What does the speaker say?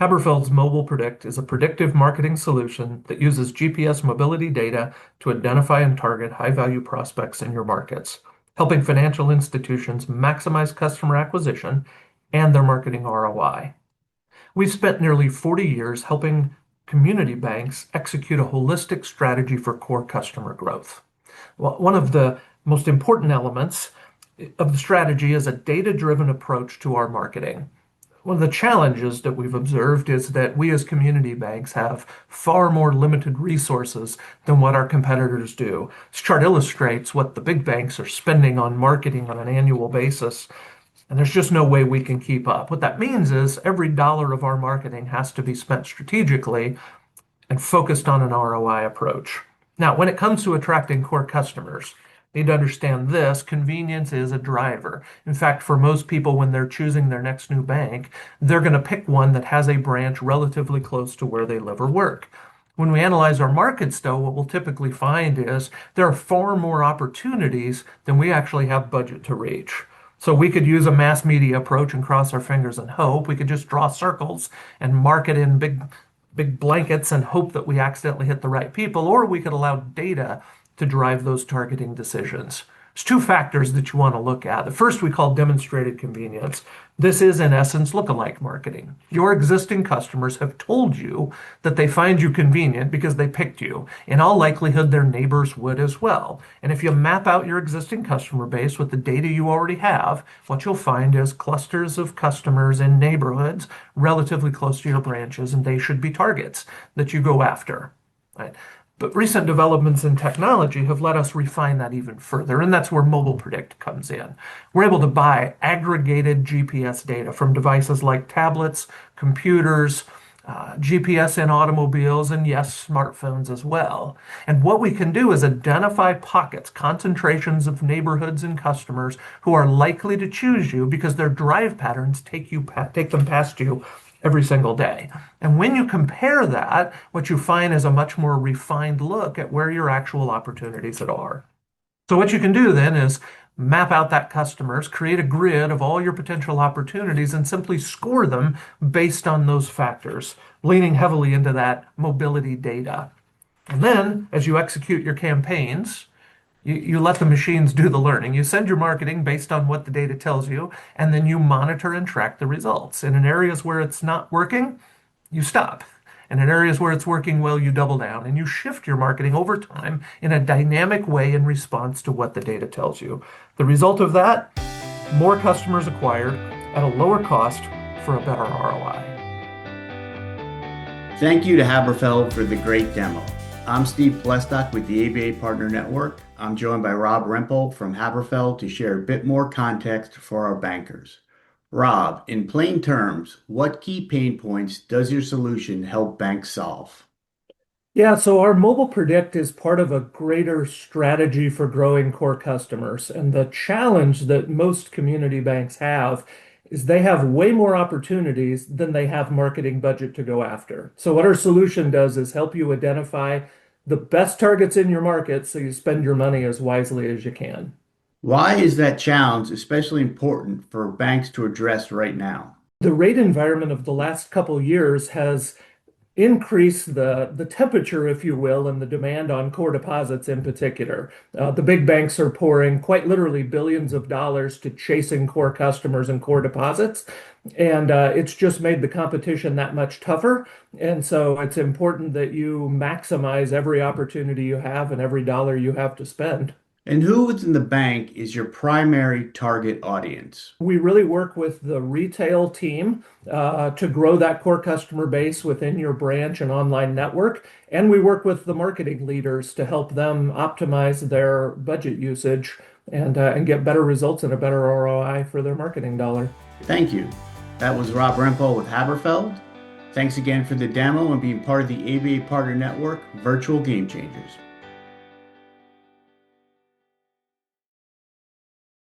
Haberfeld's Mobile Predict is a predictive marketing solution that uses GPS mobility data to identify and target high-value prospects in your markets, helping financial institutions maximize customer acquisition and their marketing ROI. We've spent nearly 40 years helping community banks execute a holistic strategy for core customer growth. Well, one of the most important elements of the strategy is a data-driven approach to our marketing. One of the challenges that we've observed is that we as community banks have far more limited resources than what our competitors do. This chart illustrates what the big banks are spending on marketing on an annual basis, and there's just no way we can keep up. What that means is every dollar of our marketing has to be spent strategically and focused on an ROI approach. Now, when it comes to attracting core customers, you need to understand this: convenience is a driver. In fact, for most people, when they're choosing their next new bank, they're going to pick one that has a branch relatively close to where they live or work. When we analyze our markets, though, what we'll typically find is there are far more opportunities than we actually have budget to reach. So we could use a mass media approach and cross our fingers and hope. We could just draw circles and market in big blankets and hope that we accidentally hit the right people, or we could allow data to drive those targeting decisions. There's two factors that you want to look at. The first we call demonstrated convenience. This is, in essence, lookalike marketing. Your existing customers have told you that they find you convenient because they picked you. In all likelihood, their neighbors would as well. And if you map out your existing customer base with the data you already have, what you'll find is clusters of customers in neighborhoods relatively close to your branches, and they should be targets that you go after. Right? But recent developments in technology have let us refine that even further, and that's where Mobile Predict comes in. We're able to buy aggregated GPS data from devices like tablets, computers, GPS in automobiles, and yes, smartphones as well. And what we can do is identify pockets, concentrations of neighborhoods and customers who are likely to choose you because their drive patterns take them past you every single day. And when you compare that, what you find is a much more refined look at where your actual opportunities are. So what you can do then is map out that customers, create a grid of all your potential opportunities, and simply score them based on those factors, leaning heavily into that mobility data. And then, as you execute your campaigns, you let the machines do the learning. You send your marketing based on what the data tells you, and then you monitor and track the results. And in areas where it's not working, you stop. And in areas where it's working well, you double down and you shift your marketing over time in a dynamic way in response to what the data tells you. The result of that, more customers acquired at a lower cost for a better ROI. Thank you to Haberfeld for the great demo. I'm Steve Plestock with the ABA Partner Network. I'm joined by Rob Rempel from Haberfeld to share a bit more context for our bankers. Rob, in plain terms, what key pain points does your solution help banks solve? Yeah, so our Mobile Predict is part of a greater strategy for growing core customers. And the challenge that most community banks have is they have way more opportunities than they have marketing budget to go after. So what our solution does is help you identify the best targets in your market so you spend your money as wisely as you can. Why is that challenge especially important for banks to address right now? The rate environment of the last couple years has increase the temperature, if you will, and the demand on core deposits in particular. The big banks are pouring quite literally billions of dollars to chasing core customers and core deposits. And it's just made the competition that much tougher. And so it's important that you maximize every opportunity you have and every dollar you have to spend. And who within the bank is your primary target audience? We really work with the retail team to grow that core customer base within your branch and online network. And we work with the marketing leaders to help them optimize their budget usage and get better results and a better ROI for their marketing dollar. Thank you. That was Rob Rempel with Haberfeld. Thanks again for the demo and being part of the ABA Partner Network Virtual Game Changers.